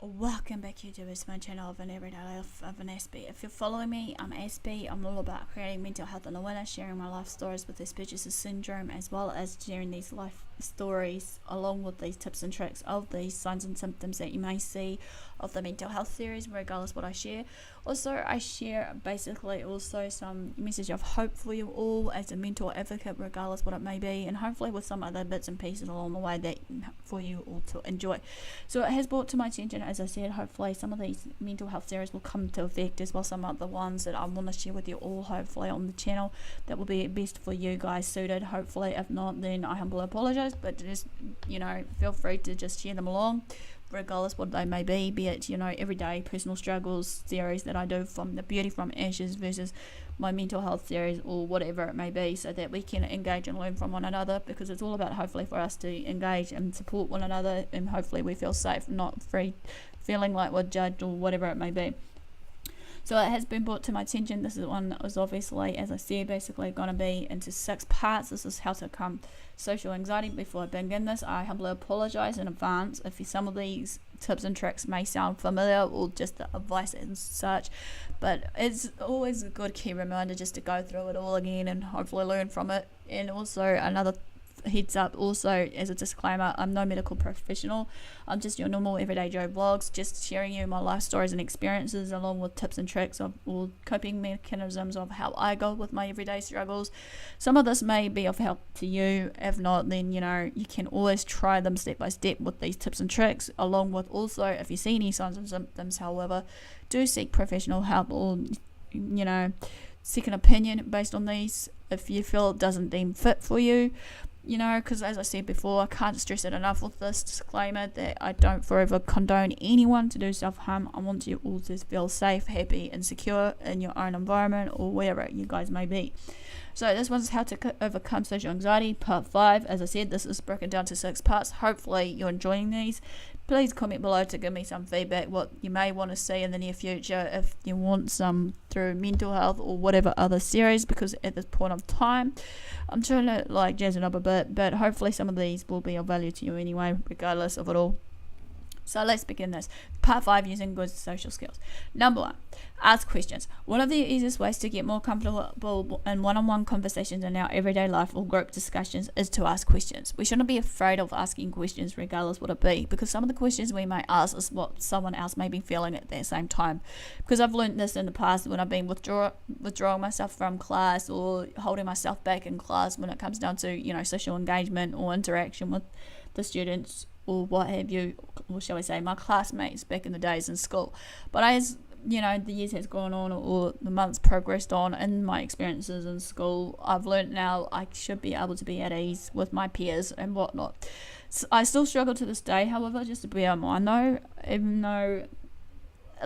Welcome back, YouTubers, to my channel of an everyday life of an Aspie. If you're following me, I'm Aspie. I'm all about creating mental health and awareness, sharing my life stories with Asperger's syndrome, as well as sharing these life stories along with these tips and tricks of these signs and symptoms that you may see of the mental health series, regardless what I share. Also, I share basically also some message of hope for you all as a mental advocate, regardless what it may be, and hopefully with some other bits and pieces along the way that for you all to enjoy. So it has brought to my attention, as I said, hopefully some of these mental health series will come to effect, as well some other ones that I want to share with you all, hopefully on the channel, that will be best for you guys suited. Hopefully, if not, then I humbly apologize, but just, feel free to just share them along, regardless what they may be it, everyday personal struggles series that I do, from the beauty from ashes versus my mental health series, or whatever it may be, so that we can engage and learn from one another, because it's all about hopefully for us to engage and support one another, and hopefully we feel safe, not free feeling like we're judged or whatever it may be. So it has been brought to my attention. This is one that was obviously, as I said, basically going to be into 6 parts. This is how to overcome social anxiety. Before I begin this, I humbly apologize in advance if some of these tips and tricks may sound familiar, or just the advice and such, but it's always a good key reminder just to go through it all again and hopefully learn from it. And also another heads up, also as a disclaimer, I'm no medical professional. I'm just your normal everyday Joe vlogs, just sharing you my life stories and experiences, along with tips and tricks of or coping mechanisms of how I go with my everyday struggles. Some of this may be of help to you. If not, then you can always try them step by step with these tips and tricks, along with also if you see any signs and symptoms, however, do seek professional help, or seek an opinion based on these if you feel it doesn't deem fit for you. Because as I said before, I can't stress it enough with this disclaimer that I don't forever condone anyone to do self-harm. I want you all to feel safe, happy and secure in your own environment, or wherever you guys may be. So this one's how to overcome social anxiety, part 5. As I said, this is broken down to 6 parts. Hopefully you're enjoying these. Please comment below to give me some feedback, what you may want to see in the near future, if you want some through mental health or whatever other series, because at this point of time I'm trying to jazz it up a bit, but hopefully some of these will be of value to you anyway, regardless of it all. So let's begin this. Part 5, using good social skills. Number 1, ask questions. One of the easiest ways to get more comfortable in one-on-one conversations in our everyday life or group discussions is to ask questions. We shouldn't be afraid of asking questions, regardless what it be, because some of the questions we may ask is what someone else may be feeling at that same time. Because I've learned this in the past when I've been withdrawing myself from class, or holding myself back in class when it comes down to social engagement or interaction with the students, or what have you, or shall we say my classmates back in the days in school. But as the years has gone on, or the months progressed on in my experiences in school, I've learned now I should be able to be at ease with my peers and whatnot. So I still struggle to this day, however, just to bear in mind though, even though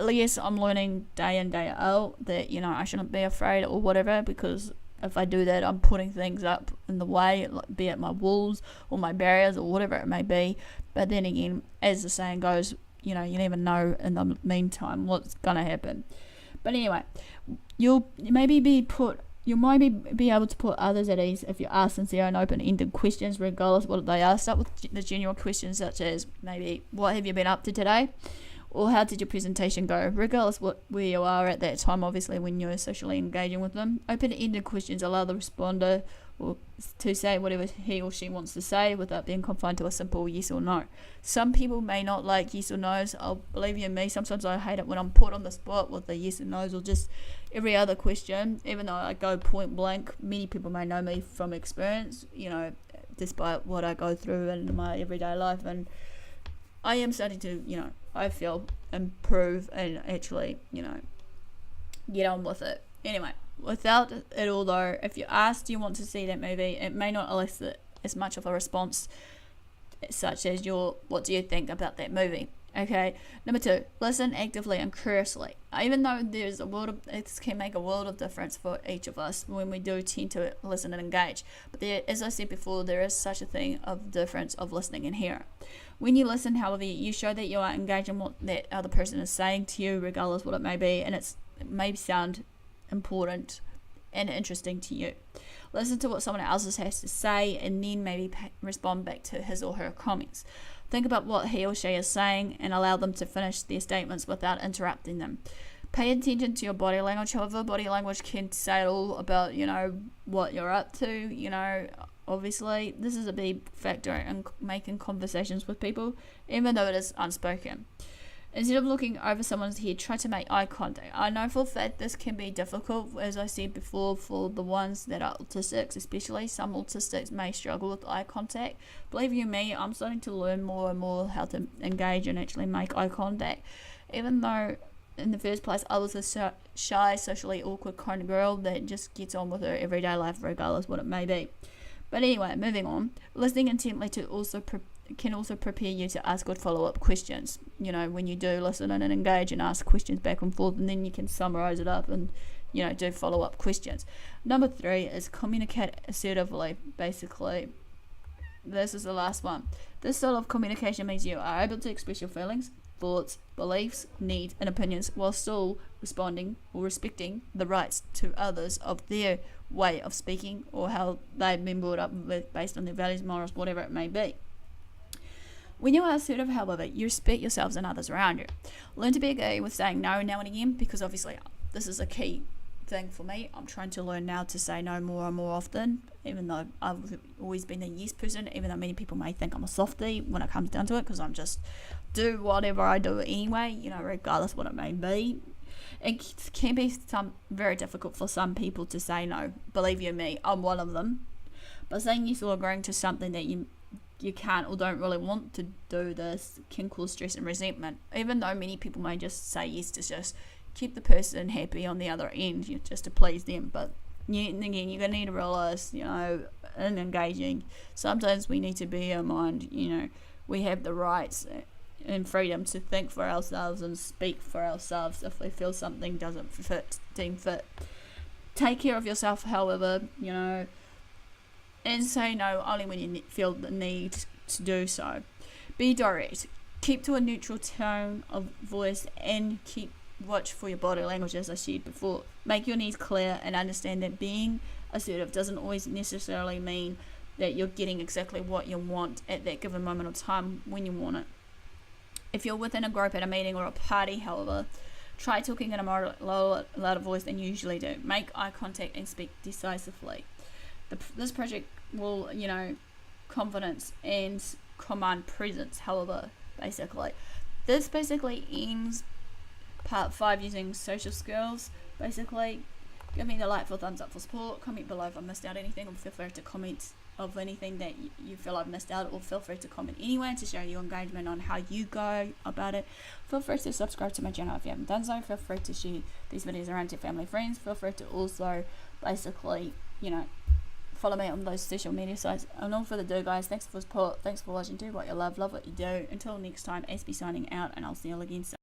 yes, I'm learning day in day out that I shouldn't be afraid or whatever, because if I do that, I'm putting things up in the way, be it my walls or my barriers or whatever it may be. But then again, as the saying goes, you never know in the meantime what's gonna happen. But anyway, you might be able to put others at ease if you ask sincere and open-ended questions, regardless what they are. Start with the general questions, such as maybe, what have you been up to today? Or how did your presentation go? Regardless where you are at that time, obviously, when you're socially engaging with them. Open-ended questions allow the responder to say whatever he or she wants to say without being confined to a simple yes or no. Some people may not like yes or no's. I'll believe you me, sometimes I hate it when I'm put on the spot with the yes and no's, or just every other question, even though I go point blank. Many people may know me from experience, despite what I go through in my everyday life, and I am starting to, I feel, improve and actually, get on with it. Anyway, without it all though, if you ask, do you want to see that movie, it may not elicit as much of a response such as what do you think about that movie? Okay. Number 2, listen actively and curiously. Even though it can make a world of difference for each of us when we do tend to listen and engage. But as I said before, there is such a thing of difference of listening and hearing. When you listen, however, you show that you are engaged in what that other person is saying to you, regardless what it may be, and it may sound important and interesting to you. Listen to what someone else has to say and then maybe respond back to his or her comments. Think about what he or she is saying and allow them to finish their statements without interrupting them. Pay attention to your body language. However, body language can say all about, what you're up to. Obviously, this is a big factor in making conversations with people, even though it is unspoken. Instead of looking over someone's head, try to make eye contact. I know for a fact this can be difficult, as I said before, for the ones that are autistics especially. Some autistics may struggle with eye contact. Believe you me, I'm starting to learn more and more how to engage and actually make eye contact. Even though in the first place I was a shy, socially awkward kind of girl that just gets on with her everyday life regardless what it may be. But anyway, moving on. Listening intently can also prepare you to ask good follow-up questions. When you do listen and engage and ask questions back and forth, and then you can summarize it up and, do follow-up questions. Number 3 is communicate assertively. Basically, this is the last one. This style of communication means you are able to express your feelings, thoughts, beliefs, needs, and opinions while still responding or respecting the rights to others of their way of speaking or how they've been brought up with based on their values, morals, whatever it may be. When you are assertive, however, you respect yourselves and others around you. Learn to be okay with saying no now and again, because obviously this is a key thing for me. I'm trying to learn now to say no more and more often, even though I've always been a yes person, even though many people may think I'm a softie when it comes down to it, because I'm just do whatever I do anyway, regardless what it may be. It can be very difficult for some people to say no. Believe you me, I'm one of them. But saying yes or agreeing to something that you can't or don't really want to do this can cause stress and resentment, even though many people may just say yes to just keep the person happy on the other end, just to please them. But again, you're going to need to realize, in engaging, sometimes we need to bear in mind, we have the rights and freedom to think for ourselves and speak for ourselves if we feel something doesn't deem fit. Take care of yourself, however, and say no only when you feel the need to do so. Be direct. Keep to a neutral tone of voice and watch for your body language, as I said before. Make your needs clear and understand that being assertive doesn't always necessarily mean that you're getting exactly what you want at that given moment of time when you want it. If you're within a group at a meeting or a party, however, try talking in a more louder voice than you usually do. Make eye contact and speak decisively. This project will, confidence and command presence, however, basically. This basically ends part 5 using social skills. Basically, give me the like for thumbs up for support. Comment below if I missed out anything, or feel free to comment of anything that you feel I've missed out, or feel free to comment anyway to show your engagement on how you go about it. Feel free to subscribe to my channel if you haven't done so. Feel free to share these videos around to your family, friends. Feel free to also basically, follow me on those social media sites. And all for the do, guys. Thanks for support. Thanks for watching. Do what you love what you do. Until next time, Aspie signing out, and I'll see you all again soon.